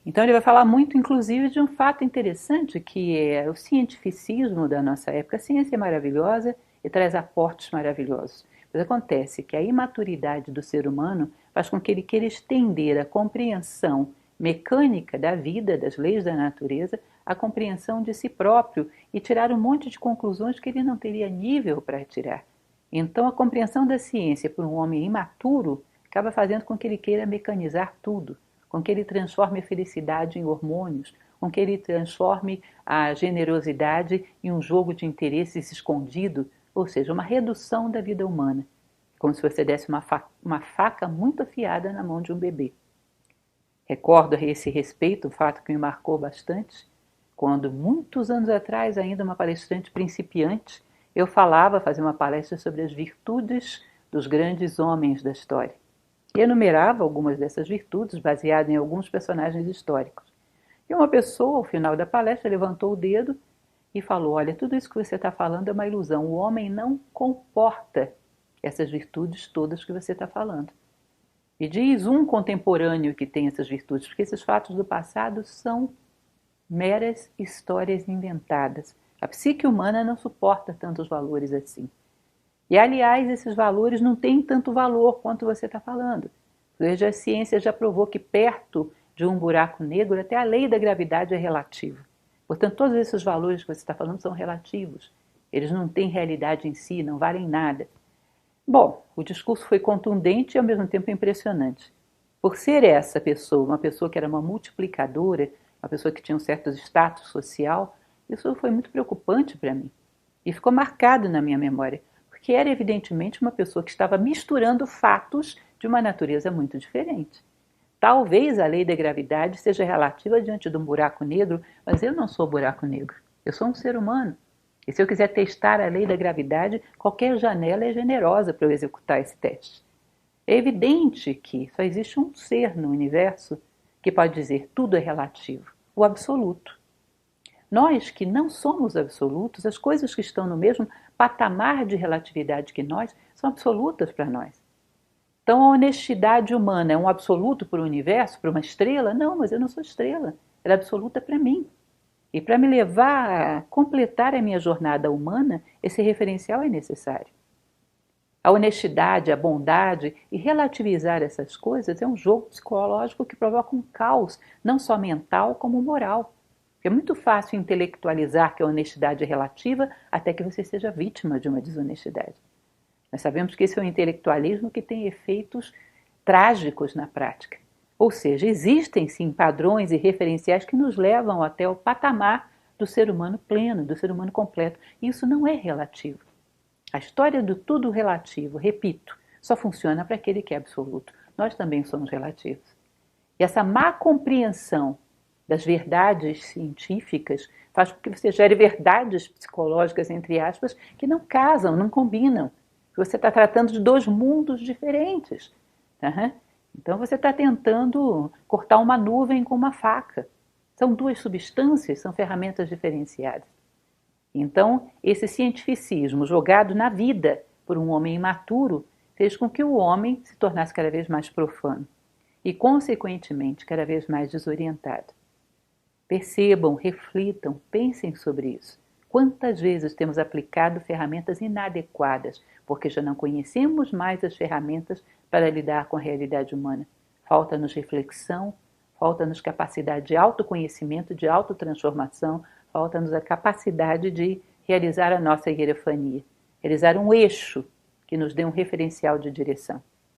Então ele vai falar muito, inclusive, de um fato interessante que é o cientificismo da nossa época. A ciência é maravilhosa e traz aportes maravilhosos. Mas acontece que a imaturidade do ser humano faz com que ele queira estender a compreensão mecânica da vida, das leis da natureza, a compreensão de si próprio e tirar um monte de conclusões que ele não teria nível para tirar. Então a compreensão da ciência por um homem imaturo acaba fazendo com que ele queira mecanizar tudo, com que ele transforme a felicidade em hormônios, com que ele transforme a generosidade em um jogo de interesses escondido, ou seja, uma redução da vida humana, como se você desse uma faca muito afiada na mão de um bebê. Recordo a esse respeito um fato que me marcou bastante, quando muitos anos atrás, ainda uma palestrante principiante, eu fazia uma palestra sobre as virtudes dos grandes homens da história. E enumerava algumas dessas virtudes baseadas em alguns personagens históricos. E uma pessoa, ao final da palestra, levantou o dedo e falou: olha, tudo isso que você está falando é uma ilusão. O homem não comporta essas virtudes todas que você está falando. E diz um contemporâneo que tem essas virtudes, porque esses fatos do passado são meras histórias inventadas. A psique humana não suporta tantos valores assim. E, aliás, esses valores não têm tanto valor quanto você está falando. Veja, a ciência já provou que perto de um buraco negro, até a lei da gravidade é relativa. Portanto, todos esses valores que você está falando são relativos. Eles não têm realidade em si, não valem nada. Bom, o discurso foi contundente e, ao mesmo tempo, impressionante. Por ser essa pessoa, uma pessoa que era uma multiplicadora, uma pessoa que tinha um certo status social, isso foi muito preocupante para mim. E ficou marcado na minha memória, porque era evidentemente uma pessoa que estava misturando fatos de uma natureza muito diferente. Talvez a lei da gravidade seja relativa diante de um buraco negro, mas eu não sou buraco negro. Eu sou um ser humano. E se eu quiser testar a lei da gravidade, qualquer janela é generosa para eu executar esse teste. É evidente que só existe um ser no universo que pode dizer tudo é relativo, o absoluto. Nós que não somos absolutos, as coisas que estão no mesmo patamar de relatividade que nós são absolutas para nós. Então a honestidade humana é um absoluto para o universo, para uma estrela? Não, mas eu não sou estrela. Ela é absoluta para mim. E para me levar a completar a minha jornada humana, esse referencial é necessário. A honestidade, a bondade e relativizar essas coisas é um jogo psicológico que provoca um caos, não só mental como moral. É muito fácil intelectualizar que a honestidade é relativa até que você seja vítima de uma desonestidade. Nós sabemos que esse é um intelectualismo que tem efeitos trágicos na prática. Ou seja, existem sim padrões e referenciais que nos levam até o patamar do ser humano pleno, do ser humano completo. E isso não é relativo. A história do tudo relativo, repito, só funciona para aquele que é absoluto. Nós também somos relativos. E essa má compreensão das verdades científicas faz com que você gere verdades psicológicas, entre aspas, que não casam, não combinam. Você está tratando de dois mundos diferentes. Uhum. Então você está tentando cortar uma nuvem com uma faca. São duas substâncias, são ferramentas diferenciadas. Então, esse cientificismo jogado na vida por um homem imaturo fez com que o homem se tornasse cada vez mais profano e, consequentemente, cada vez mais desorientado. Percebam, reflitam, pensem sobre isso. Quantas vezes temos aplicado ferramentas inadequadas porque já não conhecemos mais as ferramentas para lidar com a realidade humana? Falta-nos reflexão, falta-nos capacidade de autoconhecimento, de autotransformação, falta-nos a capacidade de realizar a nossa hierofania, realizar um eixo que nos dê um referencial de direção.